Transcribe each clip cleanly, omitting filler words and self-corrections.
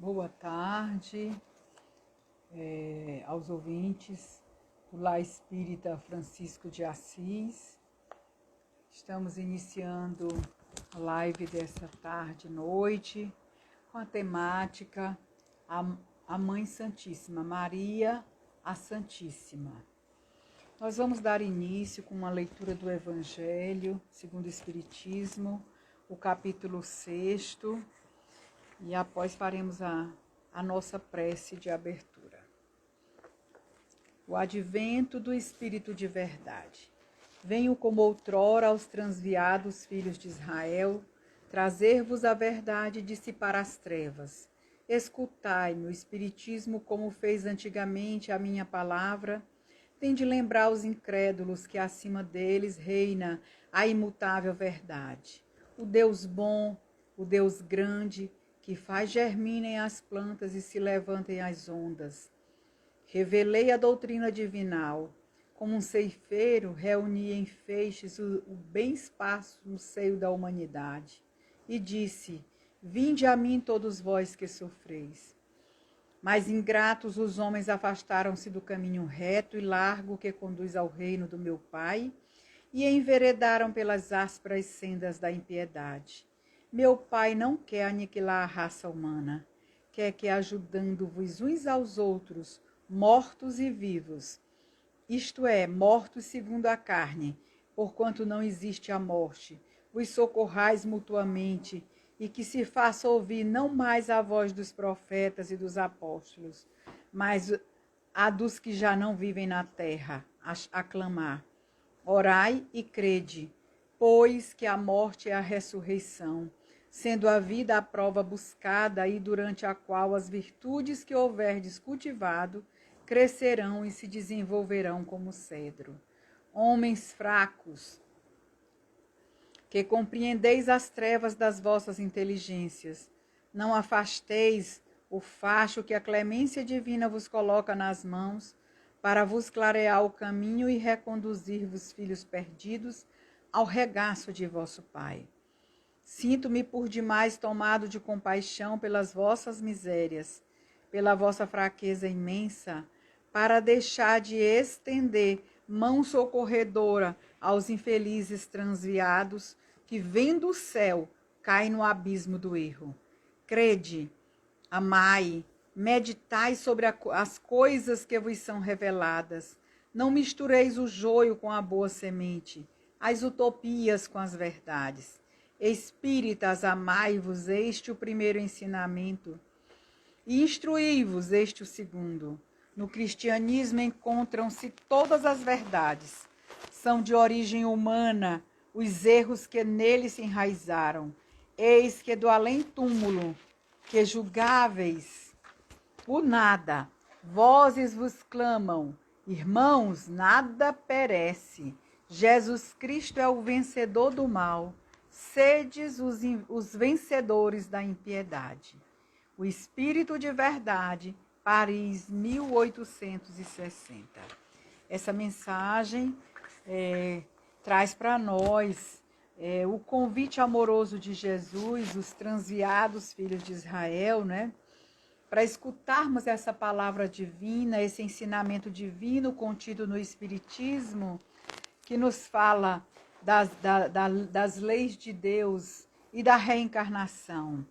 Boa tarde aos ouvintes do Lar Espírita Francisco de Assis. Estamos iniciando a live dessa tarde e noite com a temática a Mãe Santíssima, Maria a Santíssima. Nós vamos dar início com uma leitura do Evangelho segundo o Espiritismo, o capítulo 6º, e após faremos a nossa prece de abertura. O advento do Espírito de verdade. Venho como outrora aos transviados filhos de Israel, trazer-vos a verdade e dissipar as trevas. Escutai-me, o Espiritismo, como fez antigamente a minha palavra, tem de lembrar os incrédulos que acima deles reina a imutável verdade. O Deus bom, o Deus grande, que faz germinem as plantas e se levantem as ondas. Revelei a doutrina divinal. Como um ceifeiro, reuni em feixes o bem esparso no seio da humanidade. E disse, vinde a mim todos vós que sofreis. Mas ingratos os homens afastaram-se do caminho reto e largo que conduz ao reino do meu Pai e enveredaram pelas ásperas sendas da impiedade. Meu Pai não quer aniquilar a raça humana, quer que, ajudando-vos uns aos outros, mortos e vivos, isto é, mortos segundo a carne, porquanto não existe a morte, vos socorrais mutuamente, e que se faça ouvir não mais a voz dos profetas e dos apóstolos, mas a dos que já não vivem na terra, a clamar. Orai e crede, pois que a morte é a ressurreição, sendo a vida a prova buscada e durante a qual as virtudes que houverdes cultivado crescerão e se desenvolverão como cedro. Homens fracos, que compreendeis as trevas das vossas inteligências, não afasteis o facho que a clemência divina vos coloca nas mãos, para vos clarear o caminho e reconduzir-vos, filhos perdidos, ao regaço de vosso Pai. Sinto-me por demais tomado de compaixão pelas vossas misérias, pela vossa fraqueza imensa, para deixar de estender mão socorredora aos infelizes transviados que, vendo o céu, caem no abismo do erro. Crede, amai, meditai sobre as coisas que vos são reveladas. Não mistureis o joio com a boa semente, as utopias com as verdades. Espíritas, amai-vos, este o primeiro ensinamento, e instruí-vos, este o segundo. No cristianismo encontram-se todas as verdades. São de origem humana os erros que nele se enraizaram. Eis que do além-túmulo, que julgáveis por nada, vozes vos clamam, irmãos, nada perece. Jesus Cristo é o vencedor do mal. Sedes os vencedores da impiedade. O Espírito de Verdade, Paris, 1860. Essa mensagem traz para nós o convite amoroso de Jesus, os transviados filhos de Israel, né? Para escutarmos essa palavra divina, esse ensinamento divino contido no Espiritismo, que nos fala das leis de Deus e da reencarnação.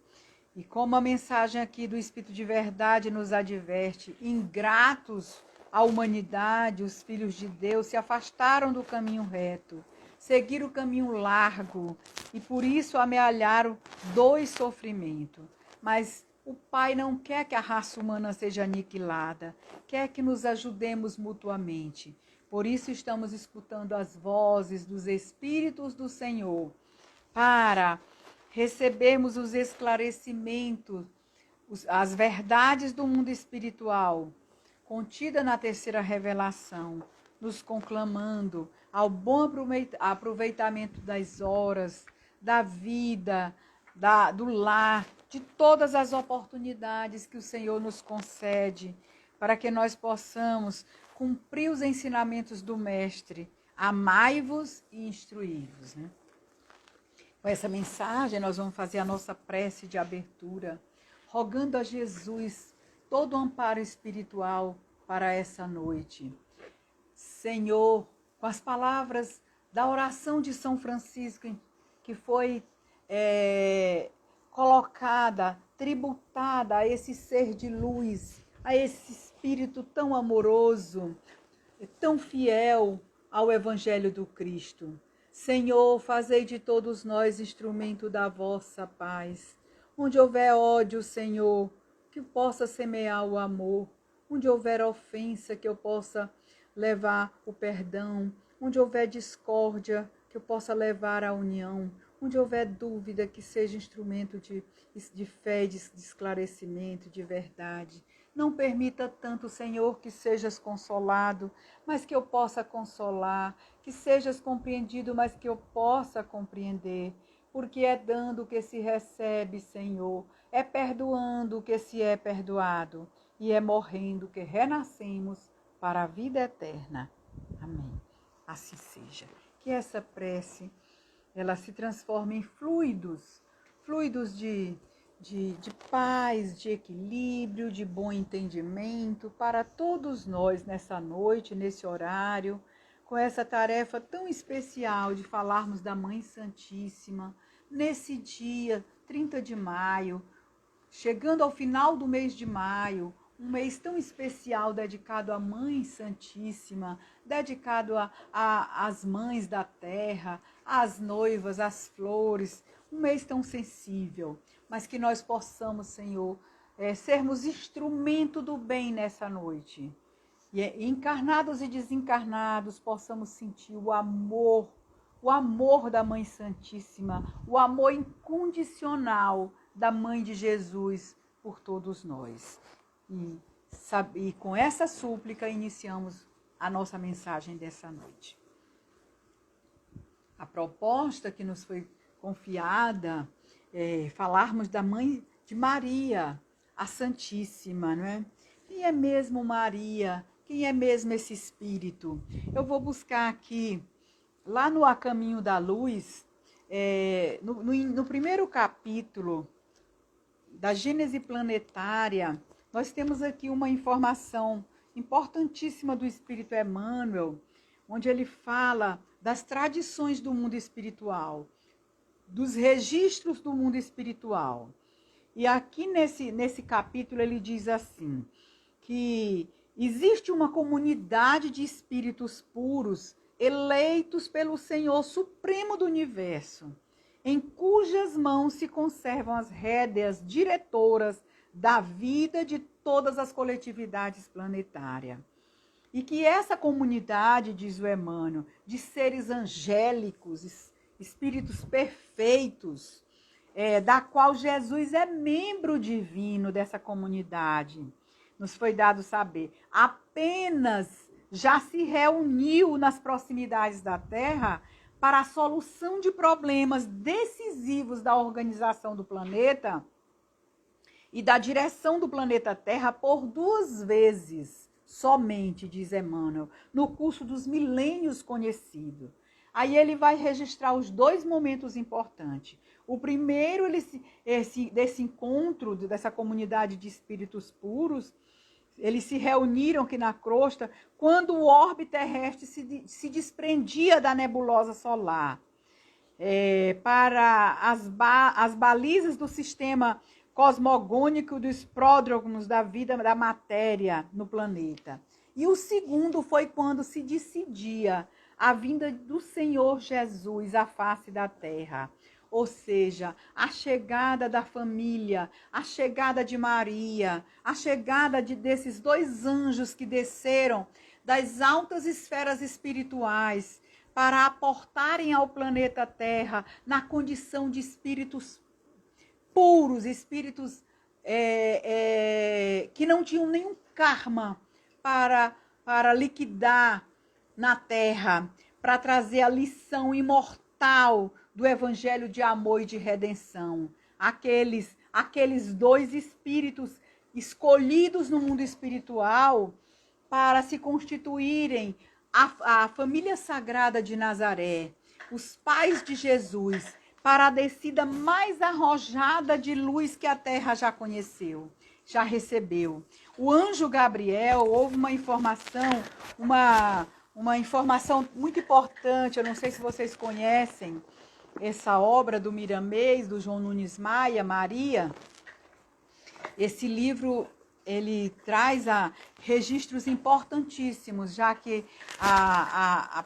E como a mensagem aqui do Espírito de Verdade nos adverte, ingratos à humanidade, os filhos de Deus se afastaram do caminho reto, seguiram o caminho largo e por isso amealharam do sofrimento. Mas o Pai não quer que a raça humana seja aniquilada, quer que nos ajudemos mutuamente. Por isso estamos escutando as vozes dos Espíritos do Senhor, para recebermos os esclarecimentos, as verdades do mundo espiritual, contida na terceira revelação, nos conclamando ao bom aproveitamento das horas, da vida, do lar, de todas as oportunidades que o Senhor nos concede, para que nós possamos cumprir os ensinamentos do Mestre, amai-vos e instruí-vos, né? Com essa mensagem, nós vamos fazer a nossa prece de abertura, rogando a Jesus todo o amparo espiritual para essa noite. Senhor, com as palavras da oração de São Francisco, que foi colocada, tributada a esse ser de luz, a esse Espírito tão amoroso, tão fiel ao Evangelho do Cristo. Senhor, fazei de todos nós instrumento da vossa paz. Onde houver ódio, Senhor, que eu possa semear o amor. Onde houver ofensa, que eu possa levar o perdão. Onde houver discórdia, que eu possa levar a união. Onde houver dúvida, que seja instrumento de fé, de esclarecimento, de verdade. Não permita tanto, Senhor, que sejas consolado, mas que eu possa consolar, que sejas compreendido, mas que eu possa compreender, porque é dando que se recebe, Senhor, é perdoando que se é perdoado, e é morrendo que renascemos para a vida eterna. Amém. Assim seja. Que essa prece, ela se transforme em fluidos de paz, de equilíbrio, de bom entendimento para todos nós nessa noite, nesse horário, com essa tarefa tão especial de falarmos da Mãe Santíssima, nesse dia 30 de maio, chegando ao final do mês de maio, um mês tão especial dedicado à Mãe Santíssima, dedicado às mães da terra, às noivas, às flores, um mês tão sensível, mas que nós possamos, Senhor, sermos instrumento do bem nessa noite. E encarnados e desencarnados, possamos sentir o amor da Mãe Santíssima, o amor incondicional da Mãe de Jesus por todos nós. E com essa súplica iniciamos a nossa mensagem dessa noite. A proposta que nos foi confiada falarmos da Mãe de Maria, a Santíssima, não é? Quem é mesmo Maria? Quem é mesmo esse Espírito? Eu vou buscar aqui, lá no A Caminho da Luz, no primeiro capítulo da Gênese Planetária, nós temos aqui uma informação importantíssima do Espírito Emmanuel, onde ele fala das tradições do mundo espiritual, dos registros do mundo espiritual. E aqui nesse capítulo ele diz assim, que existe uma comunidade de espíritos puros, eleitos pelo Senhor Supremo do Universo, em cujas mãos se conservam as rédeas diretoras da vida de todas as coletividades planetárias. E que essa comunidade, diz o Emmanuel, de seres angélicos, espíritos perfeitos, da qual Jesus é membro divino dessa comunidade, nos foi dado saber, apenas já se reuniu nas proximidades da Terra para a solução de problemas decisivos da organização do planeta e da direção do planeta Terra por 2 vezes somente, diz Emmanuel, no curso dos milênios conhecidos. Aí ele vai registrar os 2 momentos importantes. O primeiro, desse encontro, dessa comunidade de espíritos puros, eles se reuniram aqui na crosta quando o orbe terrestre se desprendia da nebulosa solar. Para as balizas do sistema cosmogônico dos pródromos da vida da matéria no planeta. E o segundo foi quando se decidia a vinda do Senhor Jesus à face da terra. Ou seja, a chegada da família, a chegada de Maria, a chegada desses 2 anjos que desceram das altas esferas espirituais para aportarem ao planeta Terra na condição de espíritos puros, espíritos que não tinham nenhum karma para liquidar na Terra, para trazer a lição imortal do Evangelho de amor e de redenção. Aqueles 2 espíritos escolhidos no mundo espiritual para se constituírem a família sagrada de Nazaré, os pais de Jesus, para a descida mais arrojada de luz que a terra já conheceu, já recebeu. O anjo Gabriel, houve uma informação muito importante, eu não sei se vocês conhecem essa obra do Miramês, do João Nunes Maia, Maria. Esse livro, ele traz registros importantíssimos, já que a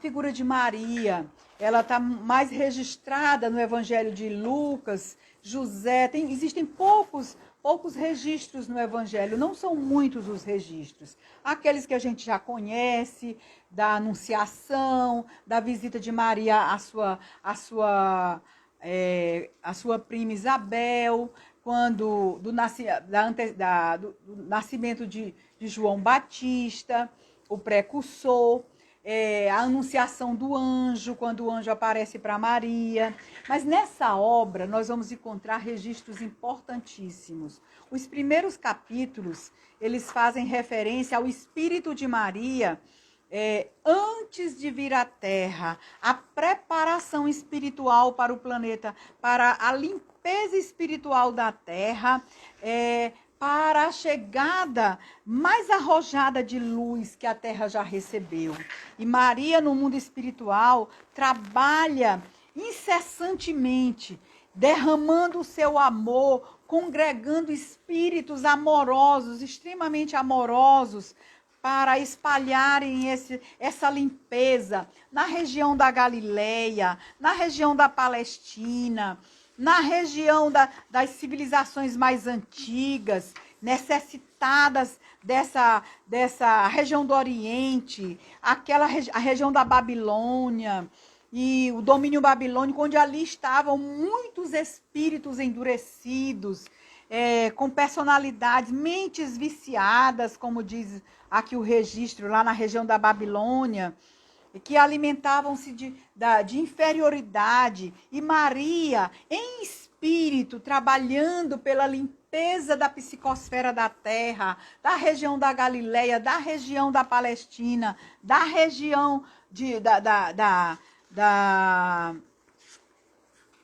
figura de Maria, ela está mais registrada no Evangelho de Lucas, José, existem poucos registros no Evangelho, não são muitos os registros. Aqueles que a gente já conhece, da Anunciação, da visita de Maria à sua prima Isabel, quando do nascimento de João Batista, o precursor, a anunciação do anjo, quando o anjo aparece para Maria. Mas nessa obra nós vamos encontrar registros importantíssimos. Os primeiros capítulos, eles fazem referência ao espírito de Maria antes de vir à Terra, a preparação espiritual para o planeta, para a limpeza espiritual da Terra, para a chegada mais arrojada de luz que a Terra já recebeu. E Maria, no mundo espiritual, trabalha incessantemente, derramando o seu amor, congregando espíritos amorosos, extremamente amorosos, para espalharem essa limpeza na região da Galileia, na região da Palestina, na região das civilizações mais antigas, necessitadas dessa região do Oriente, a região da Babilônia e o domínio babilônico, onde ali estavam muitos espíritos endurecidos, com personalidades, mentes viciadas, como diz aqui o registro, lá na região da Babilônia, que alimentavam-se de inferioridade. E Maria, em espírito, trabalhando pela limpeza da psicosfera da terra, da região da Galileia, da região da Palestina, da região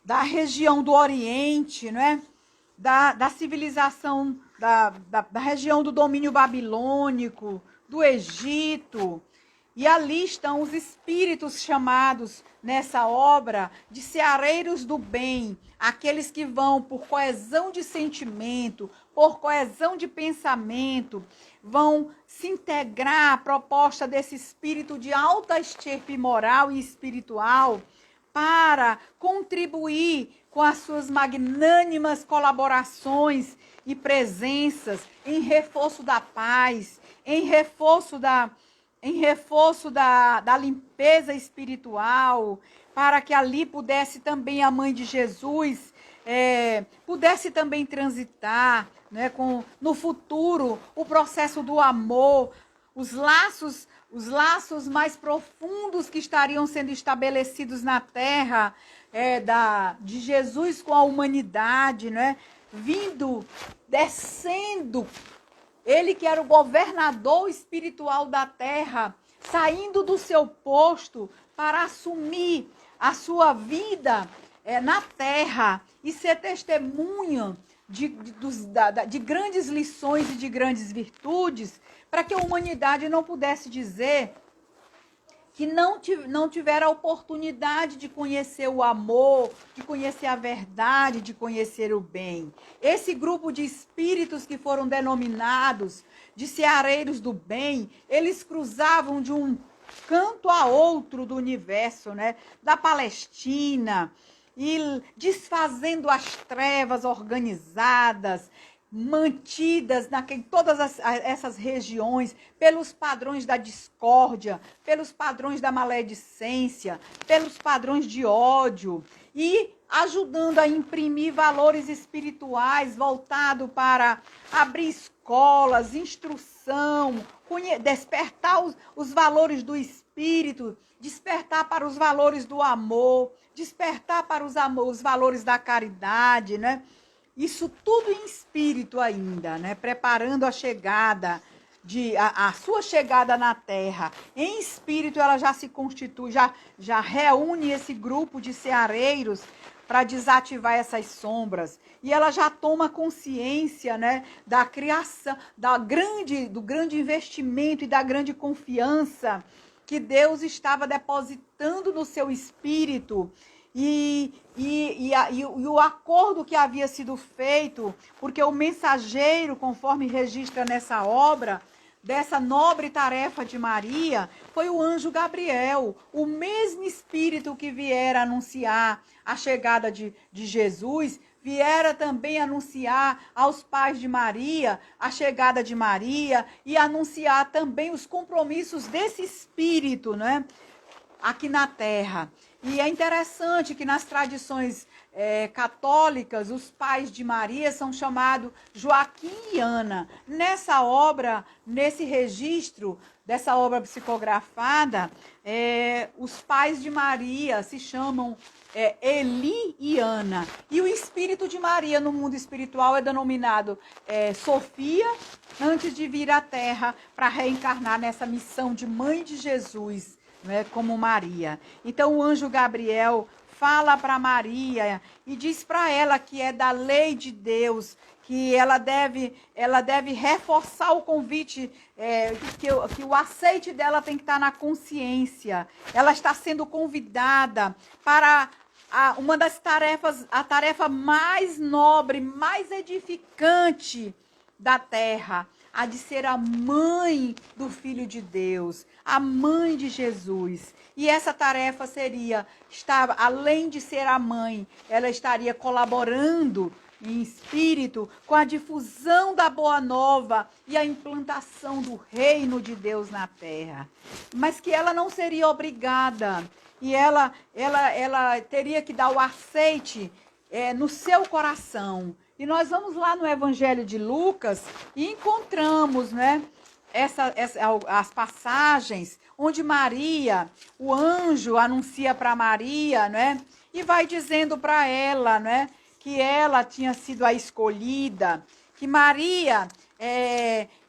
da região do Oriente, não é? Da civilização, da região do domínio babilônico, do Egito. E ali estão os espíritos chamados nessa obra de seareiros do bem, aqueles que vão por coesão de sentimento, por coesão de pensamento, vão se integrar à proposta desse espírito de alta estirpe moral e espiritual para contribuir com as suas magnânimas colaborações e presenças em reforço da paz, em reforço da limpeza espiritual, para que ali pudesse também a mãe de Jesus, pudesse também transitar, né, no futuro, o processo do amor, os laços mais profundos que estariam sendo estabelecidos na terra, de Jesus com a humanidade, né, descendo. Ele que era o governador espiritual da terra, saindo do seu posto para assumir a sua vida na terra e ser testemunha de grandes lições e de grandes virtudes, para que a humanidade não pudesse dizer que não tiver a oportunidade de conhecer o amor, de conhecer a verdade, de conhecer o bem. Esse grupo de espíritos que foram denominados de seareiros do bem, eles cruzavam de um canto a outro do universo, né? Da Palestina, e desfazendo as trevas organizadas, mantidas em todas essas regiões, pelos padrões da discórdia, pelos padrões da maledicência, pelos padrões de ódio, e ajudando a imprimir valores espirituais voltados para abrir escolas, instrução, despertar os valores do espírito, despertar para os valores do amor, despertar para os valores da caridade, né? Isso tudo em espírito ainda, né? Preparando a chegada a sua chegada na terra, em espírito ela já se constitui, já reúne esse grupo de ceareiros para desativar essas sombras. E ela já toma consciência, né, da criação, do grande investimento e da grande confiança que Deus estava depositando no seu espírito. E o acordo que havia sido feito, porque o mensageiro, conforme registra nessa obra, dessa nobre tarefa de Maria, foi o anjo Gabriel, o mesmo espírito que viera anunciar a chegada de Jesus, viera também anunciar aos pais de Maria a chegada de Maria e anunciar também os compromissos desse espírito, né, aqui na terra. E é interessante que nas tradições católicas, os pais de Maria são chamados Joaquim e Ana. Nessa obra, nesse registro dessa obra psicografada, os pais de Maria se chamam Eli e Ana. E o espírito de Maria no mundo espiritual é denominado Sofia, antes de vir à Terra para reencarnar nessa missão de mãe de Jesus, né, como Maria. Então o anjo Gabriel fala para Maria e diz para ela que é da lei de Deus, que ela deve reforçar o convite, que o aceite dela tem que estar na consciência. Ela está sendo convidada para uma das tarefas, a tarefa mais nobre, mais edificante da terra, a de ser a mãe do Filho de Deus, a mãe de Jesus. E essa tarefa além de ser a mãe, ela estaria colaborando em espírito com a difusão da Boa Nova e a implantação do reino de Deus na terra. Mas que ela não seria obrigada, e ela teria que dar o aceite no seu coração. E nós vamos lá no Evangelho de Lucas e encontramos, né, as passagens onde Maria, o anjo anuncia para Maria, né, e vai dizendo para ela, né, que ela tinha sido a escolhida, que Maria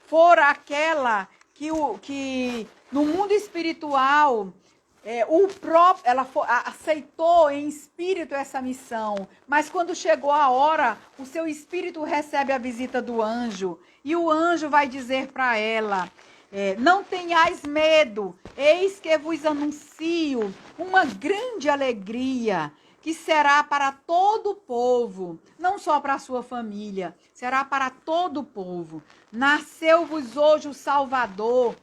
fora aquela que no mundo espiritual ela aceitou em espírito essa missão, mas quando chegou a hora, o seu espírito recebe a visita do anjo, e o anjo vai dizer para ela: não tenhais medo, eis que vos anuncio uma grande alegria, que será para todo o povo, não só para a sua família, será para todo o povo. Nasceu-vos hoje o Salvador,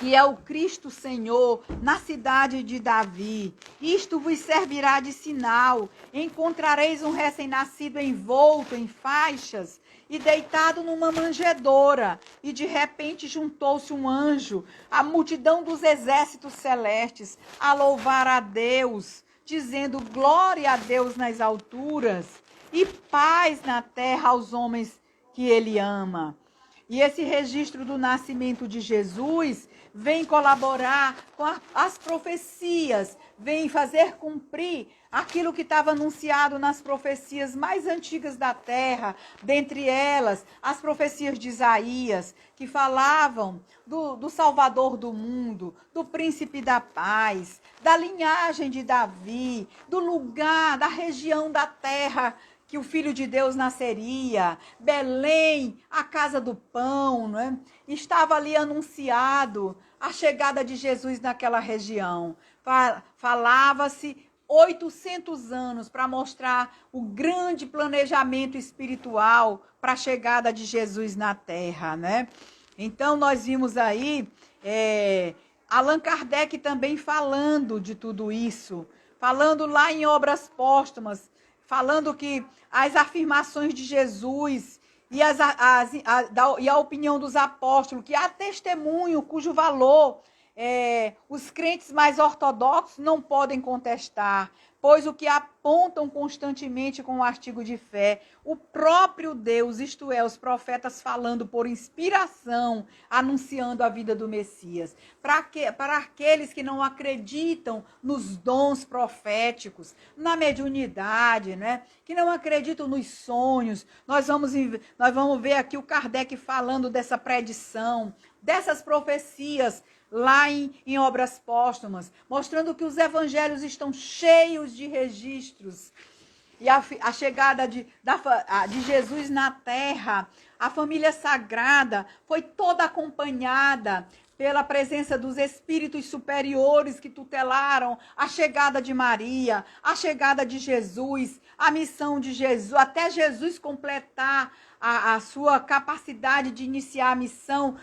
que é o Cristo Senhor, na cidade de Davi. Isto vos servirá de sinal. Encontrareis um recém-nascido envolto em faixas e deitado numa manjedoura. E de repente juntou-se um anjo, a multidão dos exércitos celestes, a louvar a Deus, dizendo: glória a Deus nas alturas e paz na terra aos homens que ele ama. E esse registro do nascimento de Jesus vem colaborar com as profecias, vem fazer cumprir aquilo que estava anunciado nas profecias mais antigas da terra, dentre elas as profecias de Isaías, que falavam do Salvador do mundo, do príncipe da paz, da linhagem de Davi, do lugar, da região da terra que o Filho de Deus nasceria, Belém, a casa do pão, não é? Estava ali anunciado a chegada de Jesus naquela região. Falava-se 800 anos para mostrar o grande planejamento espiritual para a chegada de Jesus na terra, né? Então nós vimos aí Allan Kardec também falando de tudo isso, falando lá em Obras Póstumas, falando que as afirmações de Jesus e a opinião dos apóstolos, que há testemunho cujo valor os crentes mais ortodoxos não podem contestar, pois o que apontam constantemente com o artigo de fé, o próprio Deus, isto é, os profetas falando por inspiração, anunciando a vida do Messias. Para aqueles que não acreditam nos dons proféticos, na mediunidade, né? Que não acreditam nos sonhos, nós vamos ver aqui o Kardec falando dessa predição, dessas profecias, lá em Obras Póstumas, mostrando que os evangelhos estão cheios de registros. E a chegada de Jesus na terra, a família sagrada, foi toda acompanhada pela presença dos espíritos superiores que tutelaram a chegada de Maria, a chegada de Jesus, a missão de Jesus, até Jesus completar a sua capacidade de iniciar a missão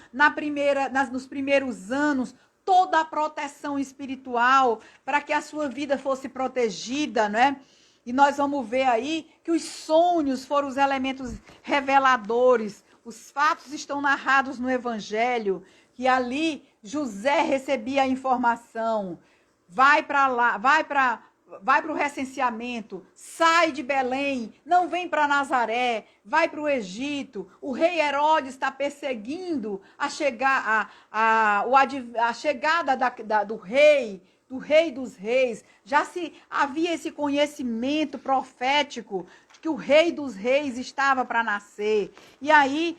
nos primeiros anos, toda a proteção espiritual para que a sua vida fosse protegida, né? E nós vamos ver aí que os sonhos foram os elementos reveladores. Os fatos estão narrados no Evangelho, que ali José recebia a informação, vai para lá, vai para o recenseamento, sai de Belém, não vem para Nazaré, vai para o Egito. O rei Herodes está perseguindo a chegada do rei dos reis. Já se havia esse conhecimento profético de que o rei dos reis estava para nascer. E aí,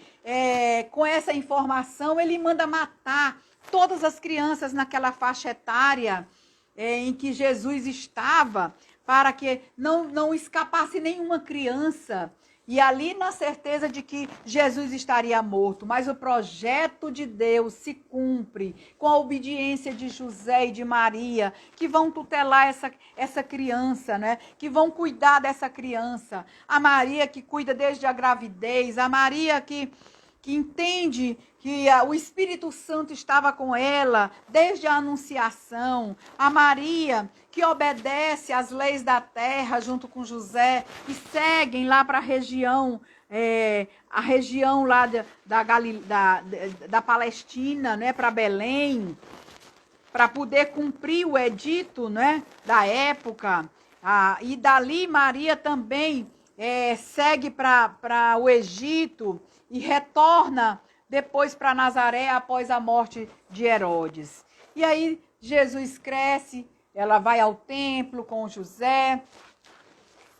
com essa informação, ele manda matar todas as crianças naquela faixa etária em que Jesus estava, para que não escapasse nenhuma criança. E ali na certeza de que Jesus estaria morto. Mas o projeto de Deus se cumpre com a obediência de José e de Maria, que vão tutelar essa criança, né? Que vão cuidar dessa criança. A Maria que cuida desde a gravidez, a Maria que entende que o Espírito Santo estava com ela desde a anunciação, a Maria que obedece às leis da terra junto com José e seguem lá para a região lá da Palestina, né, para Belém, para poder cumprir o edito, né, da época. E dali Maria também segue para o Egito e retorna depois para Nazaré após a morte de Herodes. E aí Jesus cresce, ela vai ao templo com José,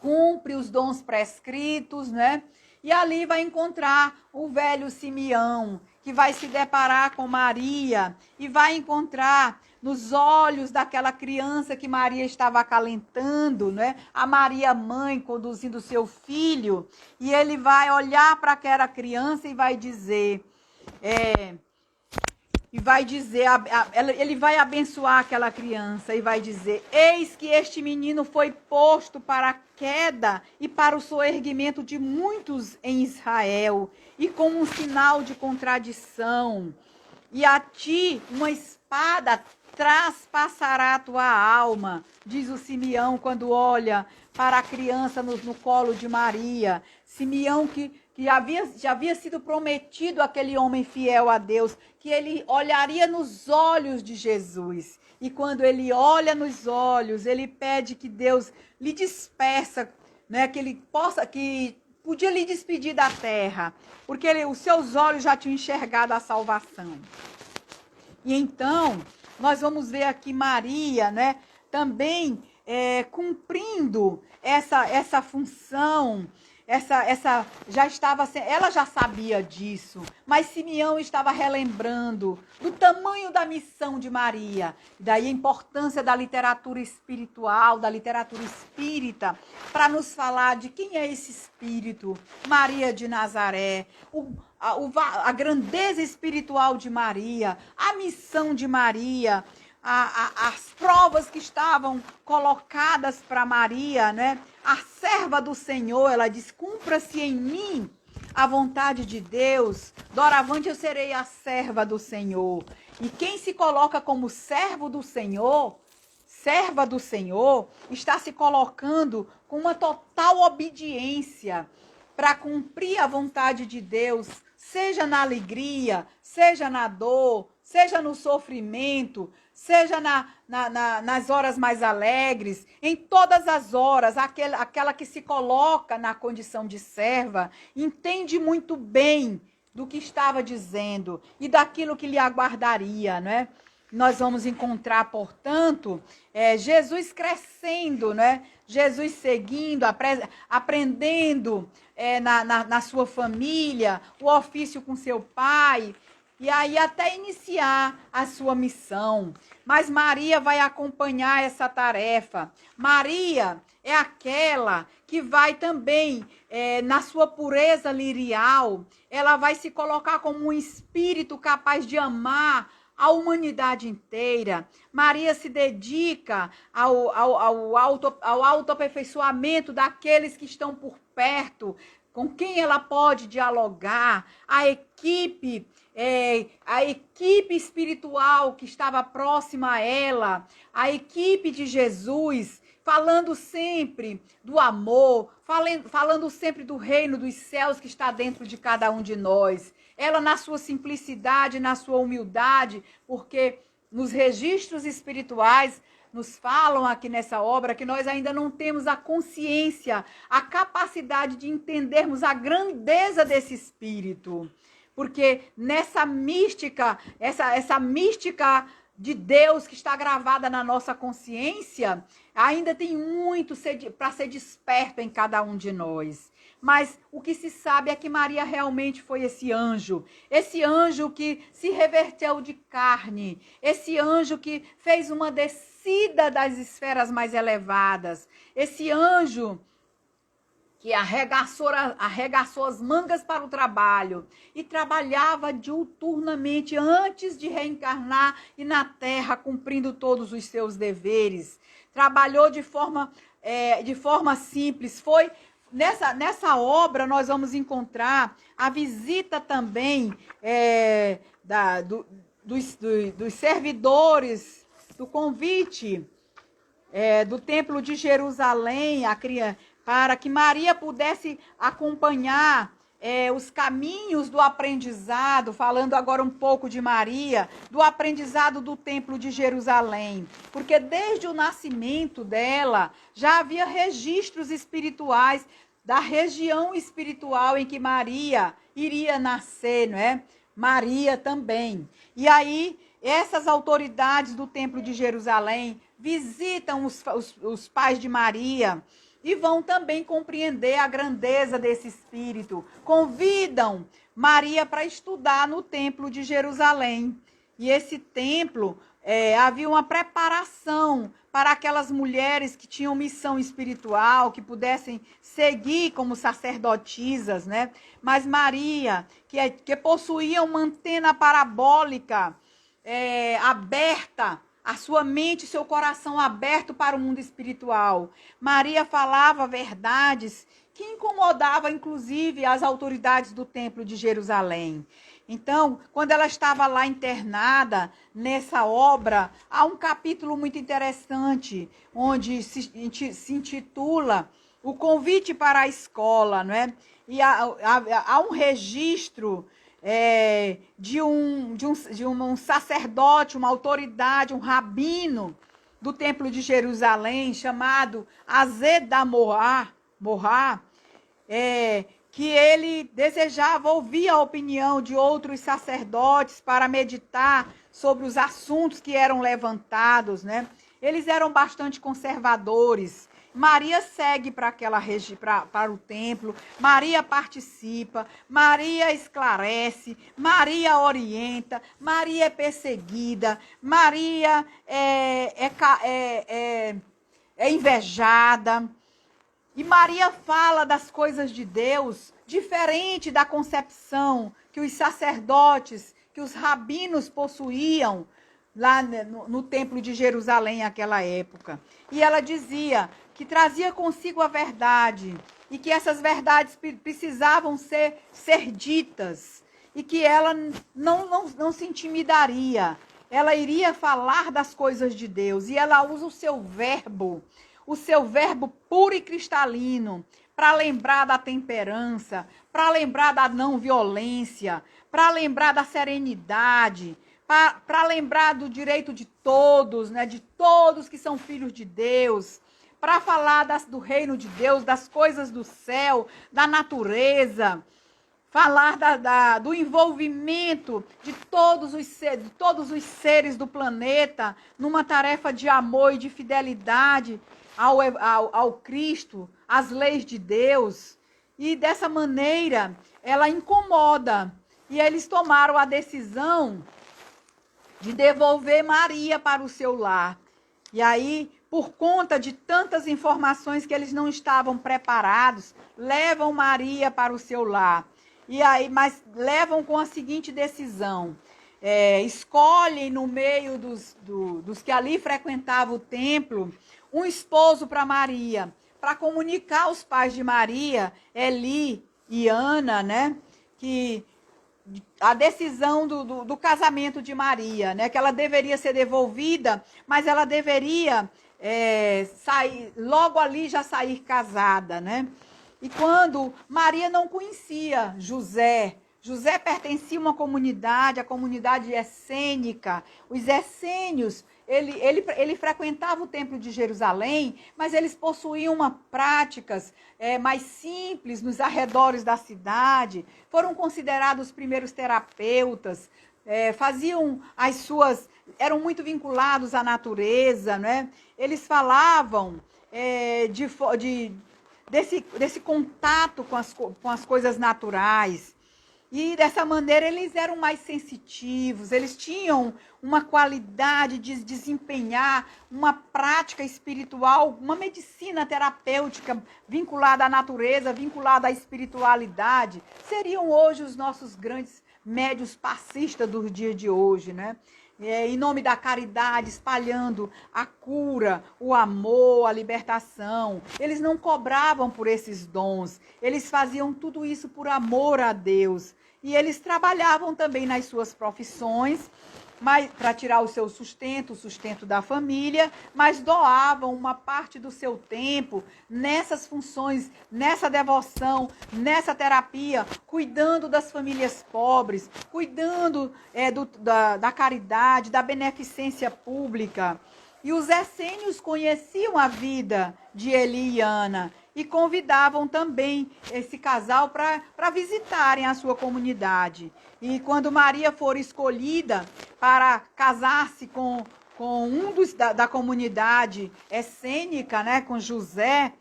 cumpre os dons prescritos, né? E ali vai encontrar o velho Simeão, que vai se deparar com Maria e vai encontrar nos olhos daquela criança que Maria estava acalentando, né? A Maria mãe conduzindo seu filho, e ele vai olhar para aquela criança e vai dizer, ele vai abençoar aquela criança e vai dizer: eis que este menino foi posto para a queda e para o soerguimento de muitos em Israel, e como um sinal de contradição. E a ti uma espada traspassará a tua alma, diz o Simeão quando olha para a criança no colo de Maria. Simeão que já havia sido prometido aquele homem fiel a Deus, que ele olharia nos olhos de Jesus. E quando ele olha nos olhos, ele pede que Deus lhe despeça, né, que podia lhe despedir da terra, porque os seus olhos já tinham enxergado a salvação. E então, nós vamos ver aqui Maria, né, também cumprindo essa função. Ela já sabia disso, mas Simeão estava relembrando do tamanho da missão de Maria. Daí a importância da literatura espiritual, da literatura espírita, para nos falar de quem é esse espírito, Maria de Nazaré, a grandeza espiritual de Maria, a missão de Maria, as provas que estavam colocadas para Maria, né? A serva do Senhor, ela diz: cumpra-se em mim a vontade de Deus, doravante eu serei a serva do Senhor. E quem se coloca como servo do Senhor, serva do Senhor, está se colocando com uma total obediência para cumprir a vontade de Deus, seja na alegria, seja na dor, seja no sofrimento, seja nas horas mais alegres, em todas as horas, aquela que se coloca na condição de serva, entende muito bem do que estava dizendo e daquilo que lhe aguardaria, né? Nós vamos encontrar, portanto, Jesus crescendo, né? Jesus seguindo, aprendendo na sua família, o ofício com seu pai, e aí até iniciar a sua missão. Mas Maria vai acompanhar essa tarefa. Maria é aquela que vai também, na sua pureza lirial, ela vai se colocar como um espírito capaz de amar a humanidade inteira. Maria se dedica ao autoaperfeiçoamento daqueles que estão por perto, com quem ela pode dialogar, a equipe espiritual que estava próxima a ela, a equipe de Jesus, falando sempre do amor, falando sempre do reino dos céus que está dentro de cada um de nós. Ela na sua simplicidade, na sua humildade, porque nos registros espirituais nos falam aqui nessa obra que nós ainda não temos a consciência, a capacidade de entendermos a grandeza desse Espírito. Porque nessa mística, essa mística de Deus que está gravada na nossa consciência, ainda tem muito para ser desperto em cada um de nós. Mas o que se sabe é que Maria realmente foi esse anjo que se reverteu de carne, esse anjo que fez uma descida das esferas mais elevadas, esse anjo que arregaçou as mangas para o trabalho e trabalhava diuturnamente antes de reencarnar e na terra, cumprindo todos os seus deveres. Trabalhou de forma simples. Foi nessa obra nós vamos encontrar a visita também dos servidores, do convite do Templo de Jerusalém, para que Maria pudesse acompanhar os caminhos do aprendizado, falando agora um pouco de Maria, do aprendizado do Templo de Jerusalém. Porque desde o nascimento dela, já havia registros espirituais da região espiritual em que Maria iria nascer, não é? Maria também. E aí, essas autoridades do Templo de Jerusalém visitam os pais de Maria, e vão também compreender a grandeza desse Espírito. Convidam Maria para estudar no Templo de Jerusalém. E esse templo, havia uma preparação para aquelas mulheres que tinham missão espiritual, que pudessem seguir como sacerdotisas, né? Mas Maria, que possuía uma antena parabólica aberta, a sua mente e seu coração aberto para o mundo espiritual. Maria falava verdades que incomodavam, inclusive, as autoridades do Templo de Jerusalém. Então, quando ela estava lá internada, nessa obra, há um capítulo muito interessante, onde se intitula O Convite para a Escola, não é? E há um registro de um sacerdote, uma autoridade, um rabino do Templo de Jerusalém, chamado Azeda Morá, que ele desejava ouvir a opinião de outros sacerdotes para meditar sobre os assuntos que eram levantados, né? Eles eram bastante conservadores. Maria segue para o templo, Maria participa, Maria esclarece, Maria orienta, Maria é perseguida, Maria é invejada. E Maria fala das coisas de Deus, diferente da concepção que os sacerdotes, que os rabinos possuíam lá no Templo de Jerusalém naquela época. E ela dizia que trazia consigo a verdade e que essas verdades precisavam ser ditas e que ela não se intimidaria. Ela iria falar das coisas de Deus e ela usa o seu verbo puro e cristalino, para lembrar da temperança, para lembrar da não violência, para lembrar da serenidade, para lembrar do direito de todos, né, de todos que são filhos de Deus, para falar do reino de Deus, das coisas do céu, da natureza, falar do envolvimento de todos os seres do planeta numa tarefa de amor e de fidelidade ao Cristo, às leis de Deus. E dessa maneira, ela incomoda. E eles tomaram a decisão de devolver Maria para o seu lar. E aí, por conta de tantas informações que eles não estavam preparados, levam Maria para o seu lar. E aí, mas levam com a seguinte decisão: escolhem no meio dos que ali frequentavam o templo um esposo para Maria, para comunicar aos pais de Maria, Eli e Ana, né, que a decisão do casamento de Maria, né, que ela deveria ser devolvida, mas ela deveria sair, logo ali já sair casada, né? E quando Maria não conhecia José pertencia a uma comunidade, a comunidade essênica. Os essênios, ele frequentava o templo de Jerusalém, mas eles possuíam práticas mais simples nos arredores da cidade. Foram considerados os primeiros terapeutas, eram muito vinculados à natureza, né? Eles falavam desse contato com as coisas naturais. E dessa maneira eles eram mais sensitivos, eles tinham uma qualidade de desempenhar uma prática espiritual, uma medicina terapêutica vinculada à natureza, vinculada à espiritualidade. Seriam hoje os nossos grandes médios passistas do dia de hoje, né? Em nome da caridade, espalhando a cura, o amor, a libertação. Eles não cobravam por esses dons, eles faziam tudo isso por amor a Deus. E eles trabalhavam também nas suas profissões, para tirar o seu sustento, o sustento da família, mas doavam uma parte do seu tempo nessas funções, nessa devoção, nessa terapia, cuidando das famílias pobres, cuidando da caridade, da beneficência pública. E os essênios conheciam a vida de Eli e Ana e convidavam também esse casal para visitarem a sua comunidade. E quando Maria for escolhida para casar-se com um da comunidade essênica, né, com José,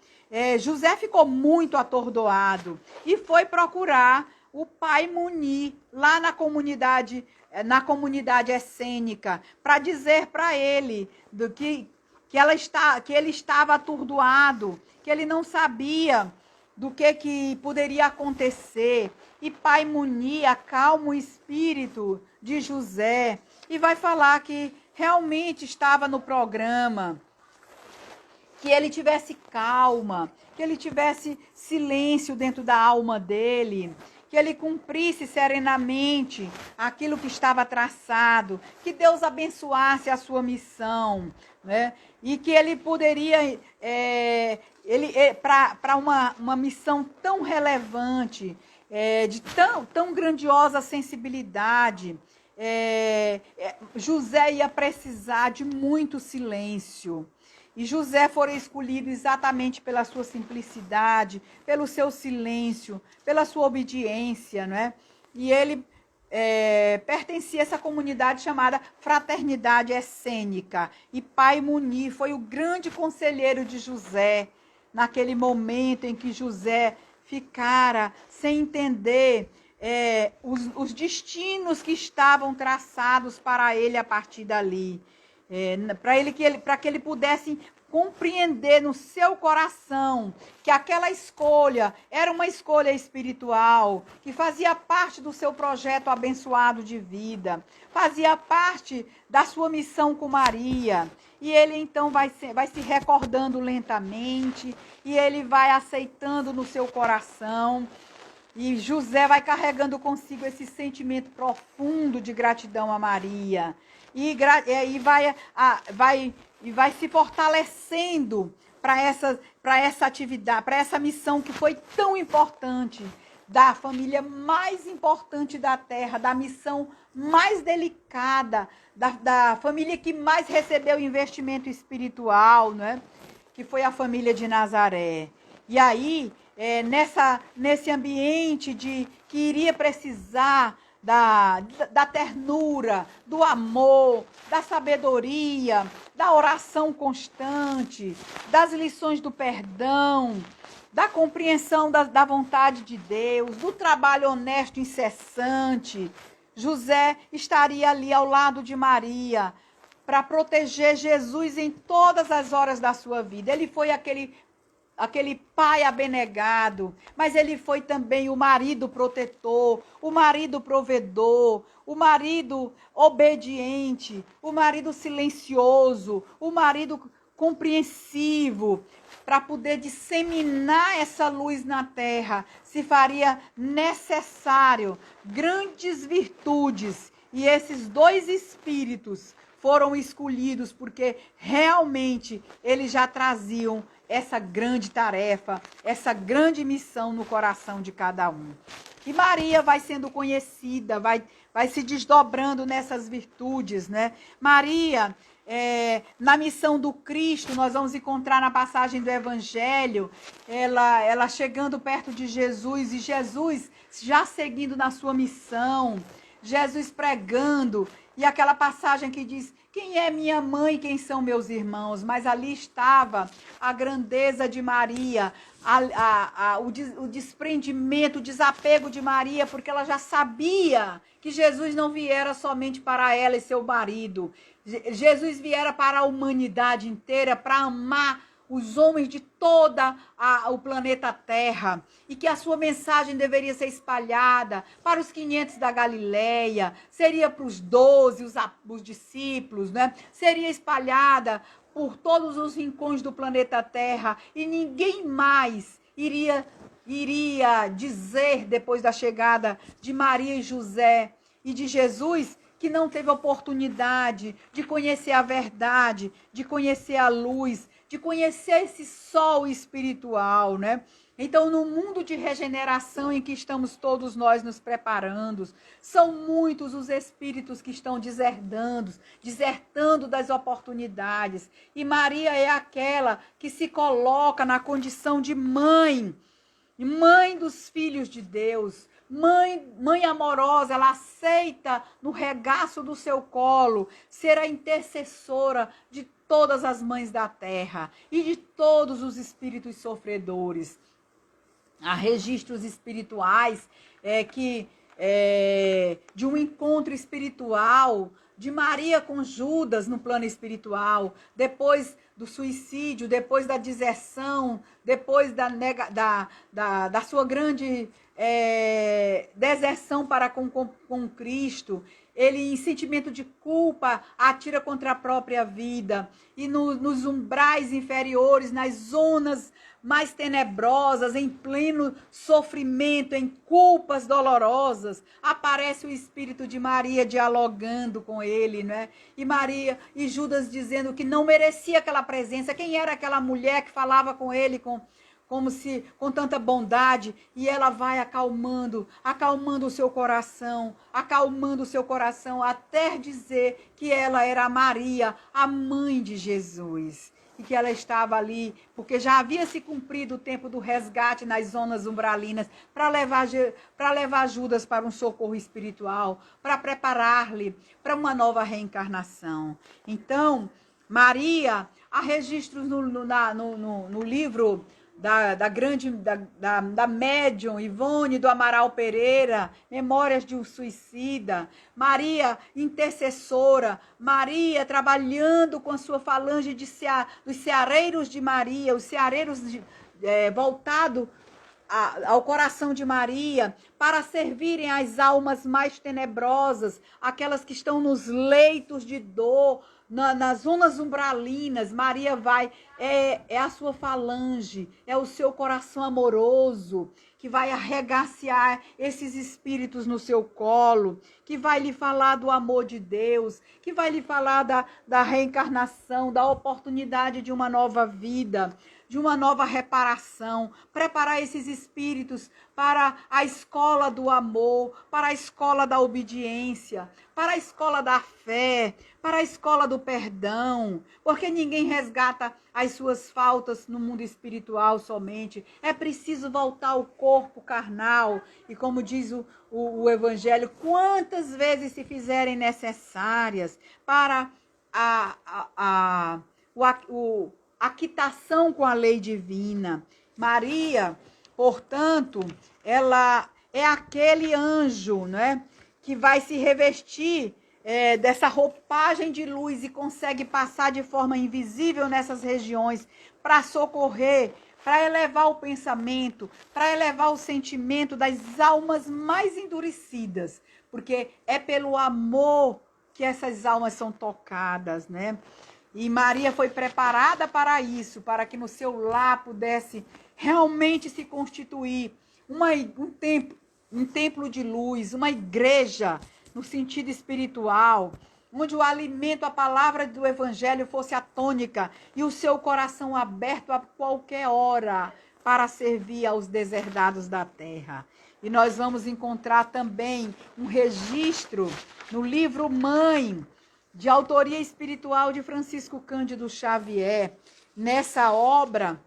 José ficou muito atordoado e foi procurar o pai Muni lá na comunidade essênica, para dizer para ele que ele estava atordoado, que ele não sabia do que poderia acontecer. E pai Muni acalma o espírito de José e vai falar que realmente estava no programa, que ele tivesse calma, que ele tivesse silêncio dentro da alma dele, que ele cumprisse serenamente aquilo que estava traçado, que Deus abençoasse a sua missão, né? E que ele poderia, para uma missão tão relevante, de tão grandiosa sensibilidade, José ia precisar de muito silêncio. E José foi escolhido exatamente pela sua simplicidade, pelo seu silêncio, pela sua obediência, não é? E ele pertencia a essa comunidade chamada Fraternidade Essênica. E pai Muni foi o grande conselheiro de José, naquele momento em que José ficara sem entender os destinos que estavam traçados para ele a partir dali. Para que ele pudesse compreender no seu coração que aquela escolha era uma escolha espiritual, que fazia parte do seu projeto abençoado de vida, fazia parte da sua missão com Maria. E ele então vai se recordando lentamente, e ele vai aceitando no seu coração. E José vai carregando consigo esse sentimento profundo de gratidão a Maria. E vai se fortalecendo para essa atividade, para essa missão que foi tão importante da família mais importante da terra, da missão mais delicada, da família que mais recebeu investimento espiritual, né? Que foi a família de Nazaré. E aí, nesse ambiente que iria precisar da ternura, do amor, da sabedoria, da oração constante, das lições do perdão, da compreensão da vontade de Deus, do trabalho honesto e incessante, José estaria ali ao lado de Maria para proteger Jesus em todas as horas da sua vida. Ele foi aquele pai abnegado, mas ele foi também o marido protetor, o marido provedor, o marido obediente, o marido silencioso, o marido compreensivo. Para poder disseminar essa luz na terra, se faria necessário grandes virtudes. E esses dois espíritos foram escolhidos porque realmente eles já traziam essa grande tarefa, essa grande missão no coração de cada um. E Maria vai sendo conhecida, vai se desdobrando nessas virtudes, né? Maria, na missão do Cristo, nós vamos encontrar na passagem do Evangelho, ela chegando perto de Jesus, e Jesus já seguindo na sua missão, Jesus pregando, e aquela passagem que diz: quem é minha mãe, quem são meus irmãos? Mas ali estava a grandeza de Maria, o desprendimento, o desapego de Maria, porque ela já sabia que Jesus não viera somente para ela e seu marido. Jesus viera para a humanidade inteira, para amar os homens de toda o planeta Terra, e que a sua mensagem deveria ser espalhada para os 500 da Galileia, seria para os 12, os discípulos, né? Seria espalhada por todos os rincões do planeta Terra, e ninguém mais iria dizer, depois da chegada de Maria e José e de Jesus, que não teve oportunidade de conhecer a verdade, de conhecer a luz, de conhecer esse sol espiritual, né? Então, no mundo de regeneração em que estamos todos nós nos preparando, são muitos os espíritos que estão desertando das oportunidades. E Maria é aquela que se coloca na condição de mãe dos filhos de Deus, mãe amorosa. Ela aceita no regaço do seu colo ser a intercessora de todas as mães da terra e de todos os espíritos sofredores. Há registros espirituais de um encontro espiritual de Maria com Judas no plano espiritual, depois do suicídio, depois da deserção, depois da sua grande deserção para com Cristo. Ele, em sentimento de culpa, atira contra a própria vida. E nos umbrais inferiores, nas zonas mais tenebrosas, em pleno sofrimento, em culpas dolorosas, aparece o espírito de Maria dialogando com ele, né? E Maria e Judas dizendo que não merecia aquela presença. Quem era aquela mulher que falava com ele com tanta bondade? E ela vai acalmando o seu coração, até dizer que ela era Maria, a mãe de Jesus. E que ela estava ali, porque já havia se cumprido o tempo do resgate nas zonas umbralinas, para levar Judas para um socorro espiritual, para preparar-lhe para uma nova reencarnação. Então, Maria, há registros no livro da médium Ivone do Amaral Pereira, Memórias de um Suicida. Maria intercessora, Maria trabalhando com a sua falange dos ceareiros de Maria, os ceareiros voltados ao coração de Maria, para servirem às almas mais tenebrosas, aquelas que estão nos leitos de dor, nas zonas umbralinas. Maria vai, é a sua falange, é o seu coração amoroso, que vai arregaciar esses espíritos no seu colo, que vai lhe falar do amor de Deus, que vai lhe falar da reencarnação, da oportunidade de uma nova vida. de uma nova reparação, preparar esses espíritos para a escola do amor, para a escola da obediência, para a escola da fé, para a escola do perdão, porque ninguém resgata as suas faltas no mundo espiritual somente. É preciso voltar ao corpo carnal e, como diz o Evangelho, quantas vezes se fizerem necessárias para a quitação com a lei divina. Maria, portanto, ela é aquele anjo, né, que vai se revestir dessa roupagem de luz e consegue passar de forma invisível nessas regiões para socorrer, para elevar o pensamento, para elevar o sentimento das almas mais endurecidas, porque é pelo amor que essas almas são tocadas, né? E Maria foi preparada para isso, para que no seu lar pudesse realmente se constituir um templo de luz, uma igreja no sentido espiritual, onde o alimento, a palavra do Evangelho fosse a tônica e o seu coração aberto a qualquer hora para servir aos deserdados da terra. E nós vamos encontrar também um registro no livro Mãe, de autoria espiritual de Francisco Cândido Xavier. Nessa obra,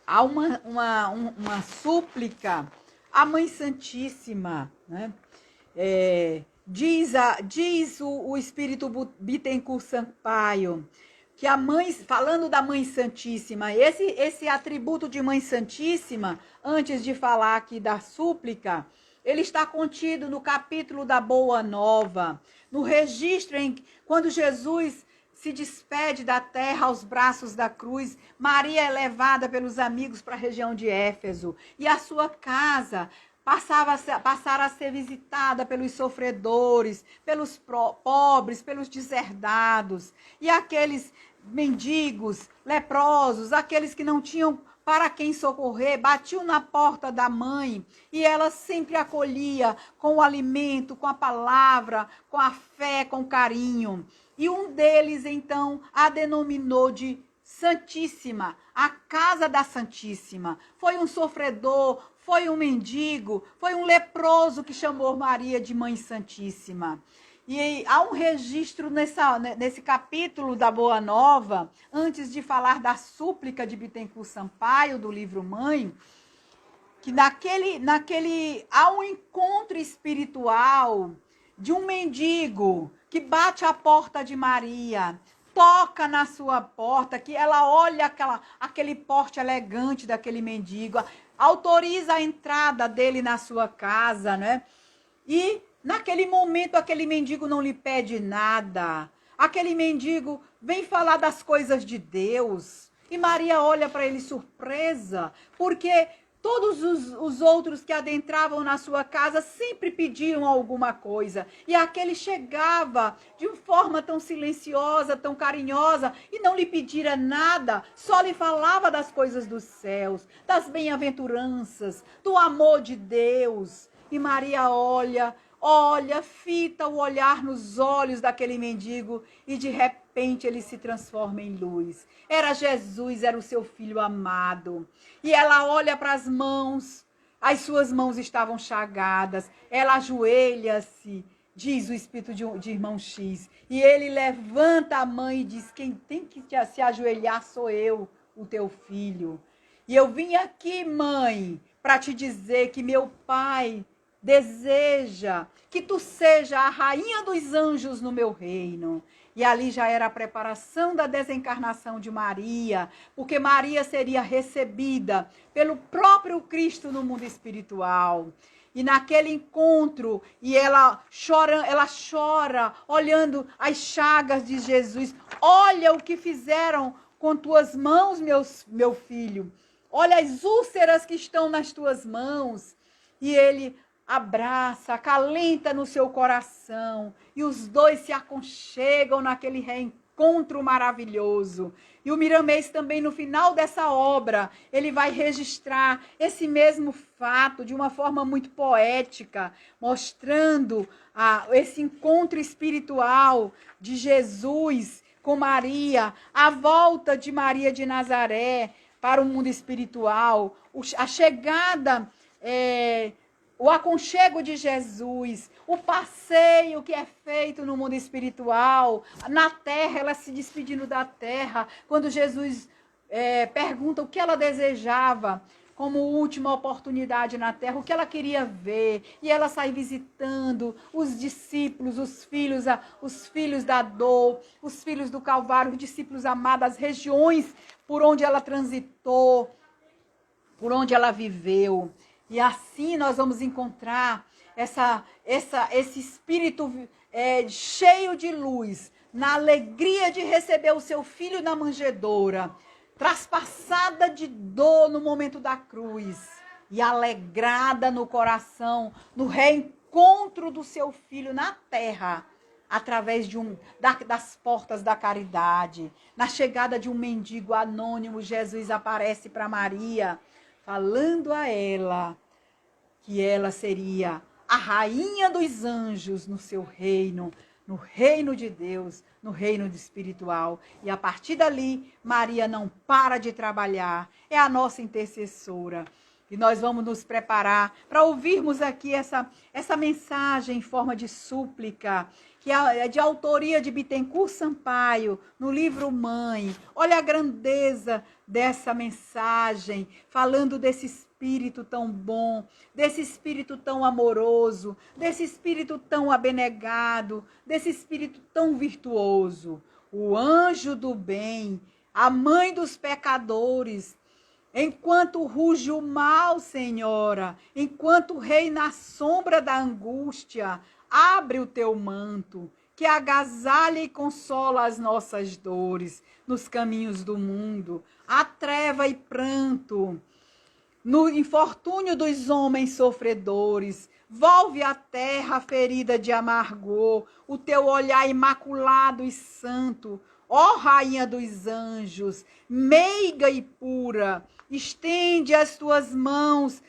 há uma súplica à Mãe Santíssima, né? Diz o Espírito Bittencourt Sampaio que a mãe, falando da Mãe Santíssima, esse atributo de Mãe Santíssima, antes de falar aqui da súplica, ele está contido no capítulo da Boa Nova, no registro quando Jesus se despede da terra aos braços da cruz. Maria é levada pelos amigos para a região de Éfeso e a sua casa passara a ser visitada pelos sofredores, pelos pobres, pelos deserdados e aqueles mendigos, leprosos, aqueles que não tinham para quem socorrer, batiam na porta da mãe e ela sempre acolhia com o alimento, com a palavra, com a fé, com carinho. E um deles, então, a denominou de Santíssima, a casa da Santíssima. Foi um sofredor, foi um mendigo, foi um leproso que chamou Maria de Mãe Santíssima. E há um registro nesse capítulo da Boa Nova, antes de falar da súplica de Bittencourt Sampaio, do livro Mãe, que há um encontro espiritual de um mendigo que bate à porta de Maria, toca na sua porta, que ela olha aquele porte elegante daquele mendigo, autoriza a entrada dele na sua casa, né? E naquele momento, aquele mendigo não lhe pede nada. Aquele mendigo vem falar das coisas de Deus. E Maria olha para ele surpresa, porque todos os outros que adentravam na sua casa sempre pediam alguma coisa. E aquele chegava de uma forma tão silenciosa, tão carinhosa, e não lhe pedira nada, só lhe falava das coisas dos céus, das bem-aventuranças, do amor de Deus. E Maria olha, fita o olhar nos olhos daquele mendigo e de repente ele se transforma em luz. Era Jesus, era o seu filho amado. E ela olha para as mãos, as suas mãos estavam chagadas, ela ajoelha-se, diz o espírito de irmão X, e ele levanta a mãe e diz: quem tem que se ajoelhar sou eu, o teu filho. E eu vim aqui, mãe, para te dizer que meu pai deseja que tu seja a rainha dos anjos no meu reino. E ali já era a preparação da desencarnação de Maria, porque Maria seria recebida pelo próprio Cristo no mundo espiritual. E naquele encontro, e ela chora, olhando as chagas de Jesus. Olha o que fizeram com tuas mãos, meu filho. Olha as úlceras que estão nas tuas mãos. E ele abraça, acalenta no seu coração, e os dois se aconchegam naquele reencontro maravilhoso. E o Miramês também, no final dessa obra, ele vai registrar esse mesmo fato de uma forma muito poética, mostrando esse encontro espiritual de Jesus com Maria, a volta de Maria de Nazaré para o mundo espiritual, a chegada, o aconchego de Jesus, o passeio que é feito no mundo espiritual, na terra, ela se despedindo da terra, quando Jesus pergunta o que ela desejava como última oportunidade na terra, o que ela queria ver, e ela sai visitando os discípulos, os filhos da dor, os filhos do Calvário, os discípulos amados, as regiões por onde ela transitou, por onde ela viveu. E assim nós vamos encontrar esse espírito cheio de luz, na alegria de receber o seu filho na manjedoura, traspassada de dor no momento da cruz e alegrada no coração, no reencontro do seu filho na terra, através das portas da caridade. Na chegada de um mendigo anônimo, Jesus aparece para Maria, falando a ela que ela seria a rainha dos anjos no seu reino, no reino de Deus, no reino espiritual. E a partir dali, Maria não para de trabalhar, é a nossa intercessora. E nós vamos nos preparar para ouvirmos aqui essa mensagem em forma de súplica, que é de autoria de Bittencourt Sampaio, no livro Mãe. Olha a grandeza dessa mensagem, falando desse espírito tão bom, desse espírito tão amoroso, desse espírito tão abnegado, desse espírito tão virtuoso. O anjo do bem, a mãe dos pecadores, enquanto ruge o mal, Senhora, enquanto reina a sombra da angústia, abre o teu manto, que agasalha e consola as nossas dores nos caminhos do mundo. Há treva e pranto no infortúnio dos homens sofredores. Volve a terra ferida de amargor, o teu olhar imaculado e santo. Ó Rainha dos anjos, meiga e pura, estende as tuas mãos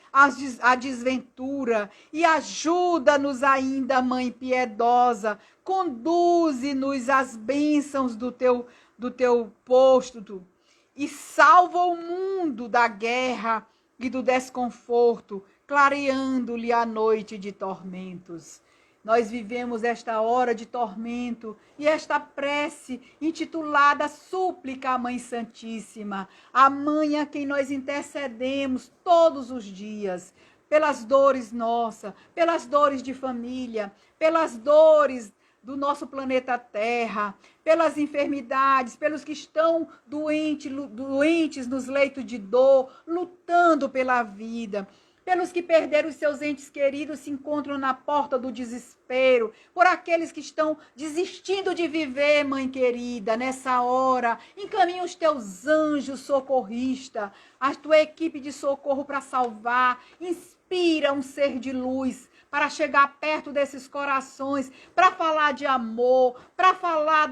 à desventura e ajuda-nos ainda, Mãe piedosa. Conduze-nos às bênçãos do teu posto e salva o mundo da guerra e do desconforto, clareando-lhe a noite de tormentos. Nós vivemos esta hora de tormento e esta prece intitulada Súplica à Mãe Santíssima, a Mãe a quem nós intercedemos todos os dias, pelas dores nossas, pelas dores de família, pelas dores do nosso planeta Terra, pelas enfermidades, pelos que estão doentes nos leitos de dor, lutando pela vida, pelos que perderam os seus entes queridos, se encontram na porta do desespero, por aqueles que estão desistindo de viver, Mãe querida, nessa hora. Encaminha os teus anjos socorristas, a tua equipe de socorro para salvar. Inspira um ser de luz para chegar perto desses corações, para falar de amor, para falar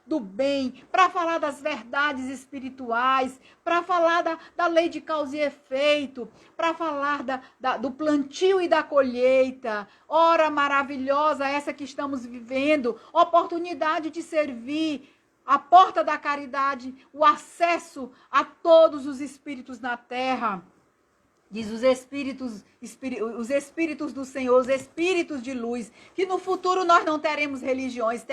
do bem, para falar das verdades espirituais, para falar da lei de causa e efeito, para falar do plantio e da colheita. Hora maravilhosa essa que estamos vivendo, oportunidade de servir, a porta da caridade, o acesso a todos os espíritos na terra. Diz os espíritos do Senhor, os espíritos de luz, que no futuro nós não teremos religiões,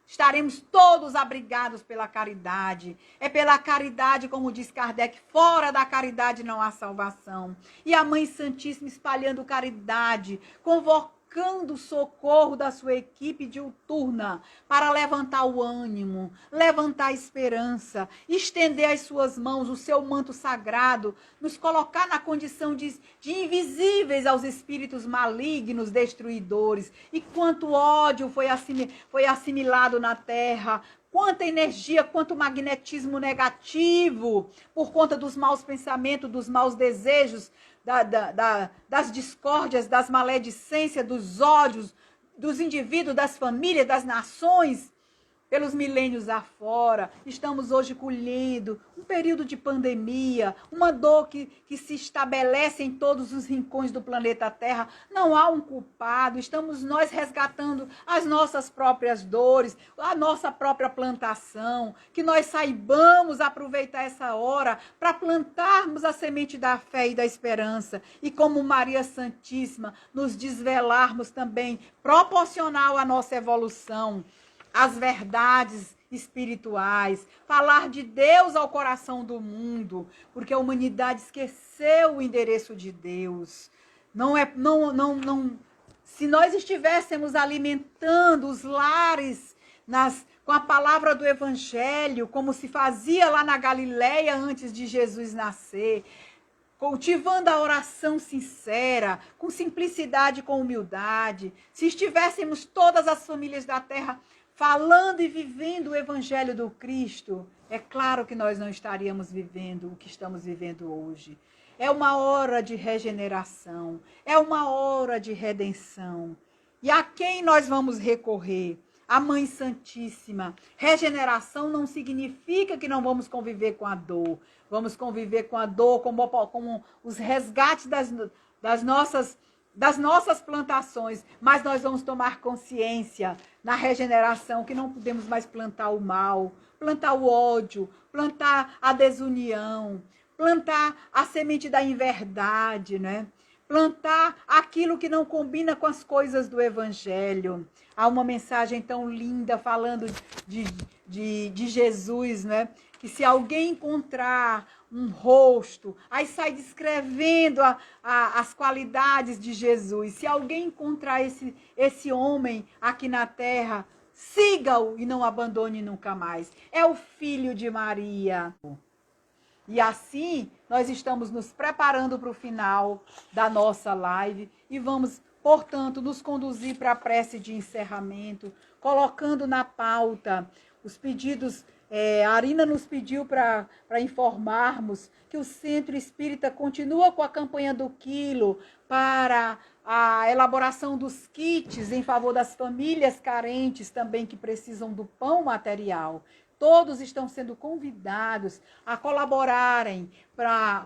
estaremos todos abrigados pela caridade. É pela caridade, como diz Kardec, fora da caridade não há salvação. E a Mãe Santíssima espalhando caridade, convocando o socorro da sua equipe diuturna para levantar o ânimo, levantar a esperança, estender as suas mãos, o seu manto sagrado, nos colocar na condição de invisíveis aos espíritos malignos, destruidores. E quanto ódio foi assimilado na terra, quanta energia, quanto magnetismo negativo, por conta dos maus pensamentos, dos maus desejos, das discórdias, das maledicências, dos ódios, dos indivíduos, das famílias, das nações. pelos milênios afora, estamos hoje colhendo um período de pandemia, uma dor que se estabelece em todos os rincões do planeta Terra. Não há um culpado, estamos nós resgatando as nossas próprias dores, a nossa própria plantação, que nós saibamos aproveitar essa hora para plantarmos a semente da fé e da esperança, e como Maria Santíssima, nos desvelarmos também, proporcional à nossa evolução, as verdades espirituais, falar de Deus ao coração do mundo, porque a humanidade esqueceu o endereço de Deus. Se nós estivéssemos alimentando os lares com a palavra do Evangelho, como se fazia lá na Galileia antes de Jesus nascer, cultivando a oração sincera, com simplicidade, com humildade, se estivéssemos todas as famílias da terra falando e vivendo o Evangelho do Cristo, é claro que nós não estaríamos vivendo o que estamos vivendo hoje. É uma hora de regeneração, é uma hora de redenção. E a quem nós vamos recorrer? A Mãe Santíssima. Regeneração não significa que não vamos conviver com a dor. Vamos conviver com a dor, como os resgates das nossas plantações, mas nós vamos tomar consciência na regeneração que não podemos mais plantar o mal, plantar o ódio, plantar a desunião, plantar a semente da inverdade, né? Plantar aquilo que não combina com as coisas do Evangelho. Há uma mensagem tão linda falando de Jesus, né? Que se alguém encontrar um rosto, aí sai descrevendo as qualidades de Jesus. Se alguém encontrar esse homem aqui na terra, siga-o e não abandone nunca mais. É o filho de Maria. E assim, nós estamos nos preparando para o final da nossa live e vamos, portanto, nos conduzir para a prece de encerramento, colocando na pauta os pedidos. A Arina nos pediu para informarmos que o Centro Espírita continua com a campanha do quilo para a elaboração dos kits em favor das famílias carentes também que precisam do pão material. Todos estão sendo convidados a colaborarem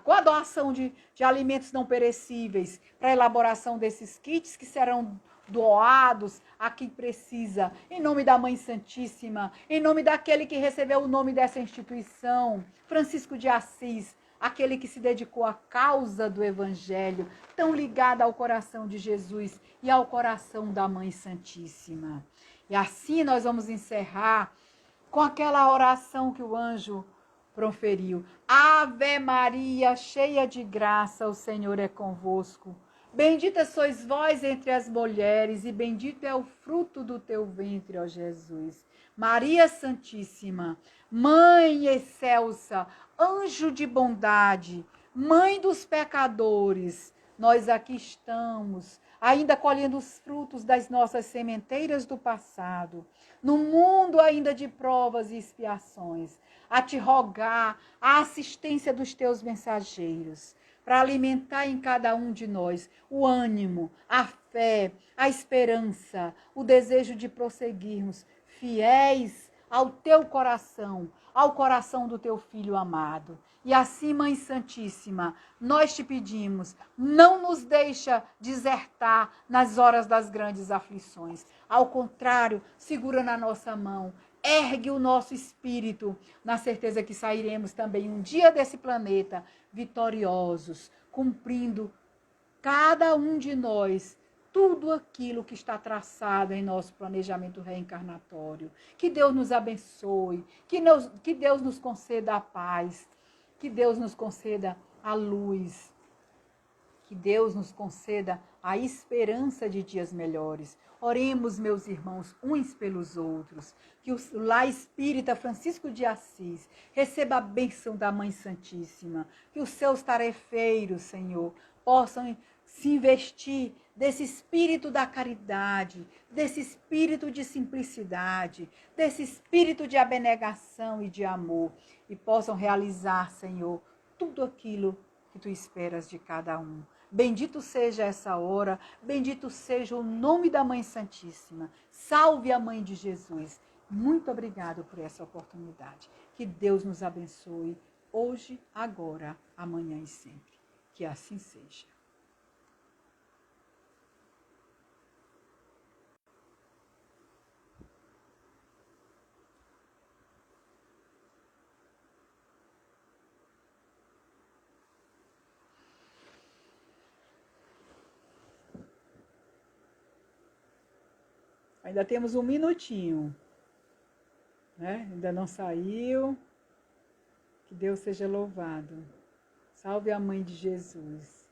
com a doação de alimentos não perecíveis, para a elaboração desses kits que serão doados a quem precisa, em nome da Mãe Santíssima, em nome daquele que recebeu o nome dessa instituição, Francisco de Assis, aquele que se dedicou à causa do Evangelho, tão ligada ao coração de Jesus e ao coração da Mãe Santíssima. E assim nós vamos encerrar com aquela oração que o anjo proferiu. Ave Maria, cheia de graça, o Senhor é convosco. Bendita sois vós entre as mulheres, e bendito é o fruto do teu ventre, ó Jesus. Maria Santíssima, Mãe excelsa, anjo de bondade, Mãe dos pecadores, nós aqui estamos, ainda colhendo os frutos das nossas sementeiras do passado, no mundo ainda de provas e expiações, a te rogar a assistência dos teus mensageiros, para alimentar em cada um de nós o ânimo, a fé, a esperança, o desejo de prosseguirmos fiéis ao teu coração, ao coração do teu Filho amado. E assim, Mãe Santíssima, nós te pedimos, não nos deixa desertar nas horas das grandes aflições. Ao contrário, segura na nossa mão, ergue o nosso espírito, na certeza que sairemos também um dia desse planeta vitoriosos, cumprindo cada um de nós tudo aquilo que está traçado em nosso planejamento reencarnatório. Que Deus nos abençoe, que Deus nos conceda a paz, que Deus nos conceda a luz, que Deus nos conceda a esperança de dias melhores. Oremos, meus irmãos, uns pelos outros. Que o Lar Espírita Francisco de Assis receba a bênção da Mãe Santíssima. Que os seus tarefeiros, Senhor, possam se investir desse espírito da caridade, desse espírito de simplicidade, desse espírito de abnegação e de amor, e possam realizar, Senhor, tudo aquilo que tu esperas de cada um. Bendito seja essa hora, bendito seja o nome da Mãe Santíssima. Salve a Mãe de Jesus. Muito obrigado por essa oportunidade. Que Deus nos abençoe hoje, agora, amanhã e sempre. Que assim seja. Ainda temos um minutinho, né? Ainda não saiu. Que Deus seja louvado. Salve a Mãe de Jesus.